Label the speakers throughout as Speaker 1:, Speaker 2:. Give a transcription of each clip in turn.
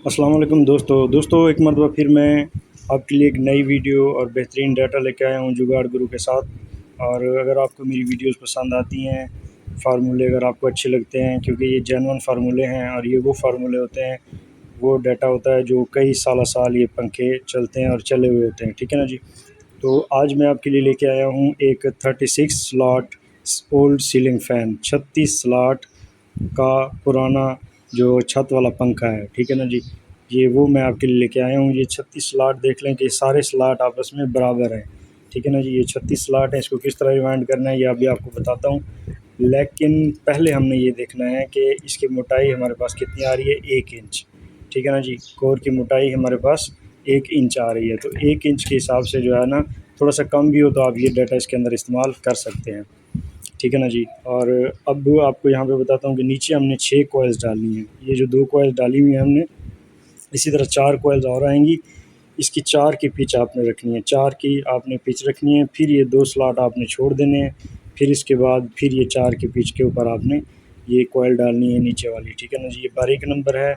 Speaker 1: अस्सलाम वालेकुम दोस्तों एक मरतबा फिर मैं आपके लिए एक नई वीडियो और बेहतरीन डाटा लेके आया हूँ जुगाड़ गुरु के साथ। और अगर आपको मेरी वीडियोस पसंद आती हैं, फार्मूले अगर आपको अच्छे लगते हैं, क्योंकि ये जेन्युइन फार्मूले हैं और ये वो फार्मूले होते हैं, वो डाटा होता है जो कई साल ये पंखे चलते हैं और चले हुए होते हैं। ठीक है ना जी। तो आज मैं आपके लिए लेके आया हूँ एक 36 slot old ceiling fan, 36 slot का पुराना जो छत वाला पंखा है। ठीक है ना जी। ये वो मैं आपके लिए लेके आया हूँ। ये 36 स्लॉट देख लें कि सारे स्लॉट आपस में बराबर हैं। ठीक है ना जी। ये 36 स्लॉट हैं, इसको किस तरह रिवाइंड करना है ये अभी आपको बताता हूँ। लेकिन पहले हमने ये देखना है कि इसकी मोटाई हमारे पास कितनी आ रही है, 1 इंच। ठीक है ना जी। कोर की मोटाई हमारे पास 1 इंच आ रही है, तो 1 इंच के हिसाब से जो है ना, थोड़ा सा कम भी हो तो आप ये डाटा इसके अंदर इस्तेमाल कर सकते हैं। ठीक है ना जी। और अब आपको यहाँ पे बताता हूँ कि नीचे हमने 6 कॉइल्स डालनी है। ये जो 2 कॉइल्स डाली हुई हैं हमने, इसी तरह 4 कॉइल्स और आएंगी। इसकी 4 की पिच आपने रखनी है, 4 की आपने पिच रखनी है। फिर ये 2 स्लॉट आपने छोड़ देने हैं। फिर इसके बाद फिर ये 4 की पिच के ऊपर आपने ये कॉइल डालनी है नीचे वाली। ठीक है ना जी। ये 12 नंबर है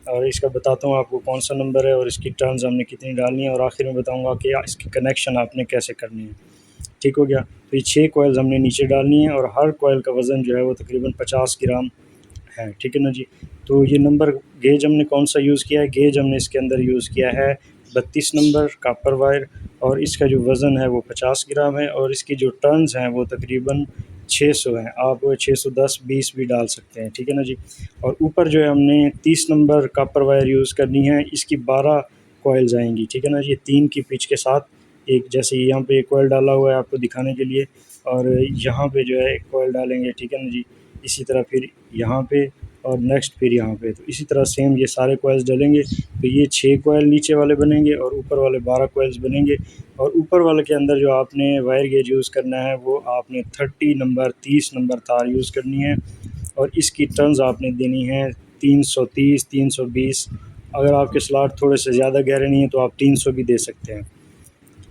Speaker 1: और इसका बताता हूँ आपको कौन सा नंबर है और इसकी टर्न्स हमने कितनी डालनी है, और आखिर में बताऊँगा कि इसकी कनेक्शन आपने कैसे करनी है। ठीक हो गया। तो ये 6 कॉइल्स हमने नीचे डालनी है और हर कॉइल का वज़न जो है वो तकरीबन 50 ग्राम है। ठीक है ना जी। तो ये नंबर गेज हमने कौन सा यूज़ किया है, गेज हमने इसके अंदर यूज़ किया है 32 नंबर कॉपर वायर, और इसका जो वज़न है वो 50 ग्राम है, और इसकी जो टर्न्स हैं वो तकरीबन 600 हैं। आप 610 20 भी डाल सकते हैं। ठीक है ना जी। और ऊपर जो है हमने 30 नंबर कॉपर वायर यूज़ करनी है, इसकी 12 कॉइल्स आएंगी। ठीक है ना जी। 3 की पिच के साथ, एक जैसे यहाँ पे एक कॉइल डाला हुआ है आपको दिखाने के लिए, और यहाँ पे जो है एक कॉइल डालेंगे। ठीक है ना जी। इसी तरह फिर यहाँ पे, और नेक्स्ट फिर यहाँ पे, तो इसी तरह सेम ये सारे कॉइल्स डलेंगे। तो ये 6 कॉइल नीचे वाले बनेंगे और ऊपर वाले 12 कॉइल्स बनेंगे। और ऊपर वाले के अंदर जो आपने वायर गेज यूज़ करना है वो आपने 30 नंबर तार यूज़ करनी है, और इसकी टर्न्स आपने देनी है 330 320। अगर आपके स्लॉट थोड़े से ज़्यादा गहरे नहीं हैं तो आप 300 भी दे सकते हैं।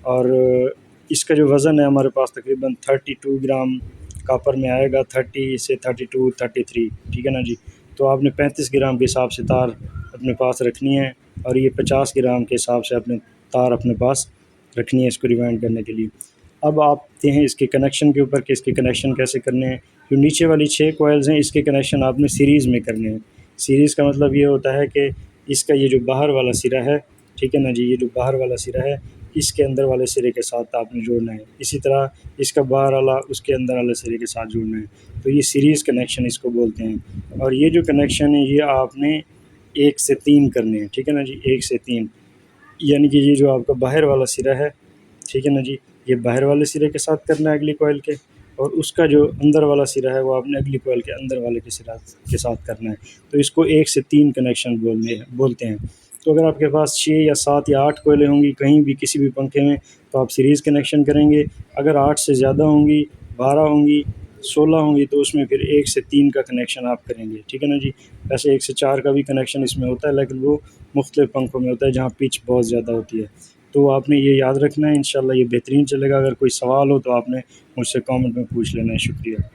Speaker 1: और इसका जो वज़न है हमारे पास तकरीबन 32 ग्राम कॉपर में आएगा, 30 से 32 33। ठीक है ना जी। तो आपने 35 ग्राम के हिसाब से तार अपने पास रखनी है, और ये 50 ग्राम के हिसाब से अपने तार अपने पास रखनी है इसको रिवाइंड करने के लिए। अब आते हैं इसके कनेक्शन के ऊपर कि इसके कनेक्शन कैसे करने हैं। जो नीचे वाली 6 कॉइल्स हैं इसके कनेक्शन आपने सीरीज़ में करने हैं। सीरीज़ का मतलब ये होता है कि इसका ये जो बाहर वाला सिरा है, ठीक है ना जी, ये जो बाहर वाला सिरा है इसके अंदर वाले सिरे के साथ आपने जोड़ना है। इसी तरह इसका बाहर वाला उसके अंदर वाले सिरे के साथ जोड़ना है। तो ये सीरीज़ कनेक्शन इसको बोलते हैं। और ये जो कनेक्शन है ये आपने 1 से 3 करने हैं। ठीक है ना जी। 1 से 3 यानी कि ये जो आपका बाहर वाला सिरा है, ठीक है ना जी, ये बाहर वाले सिरे के साथ करना है अगली कॉइल के, और उसका जो अंदर वाला सिरा है वो आपने अगली कॉइल के अंदर वाले के सिरा के साथ करना है। तो इसको 1 से 3 कनेक्शन बोलते हैं। तो अगर आपके पास 6 या 7 या 8 कोयलें होंगी कहीं भी किसी भी पंखे में, तो आप सीरीज़ कनेक्शन करेंगे। अगर 8 से ज़्यादा होंगी, 12 होंगी, 16 होंगी, तो उसमें फिर 1 से 3 का कनेक्शन आप करेंगे। ठीक है ना जी। वैसे 1 से 4 का भी कनेक्शन इसमें होता है, लेकिन वो मुख्तलिफ पंखों में होता है जहाँ पिच बहुत ज़्यादा होती है। तो आपने ये याद रखना है, इंशाल्लाह ये बेहतरीन चलेगा। अगर कोई सवाल हो तो आपने मुझसे कमेंट में पूछ लेना है। शुक्रिया।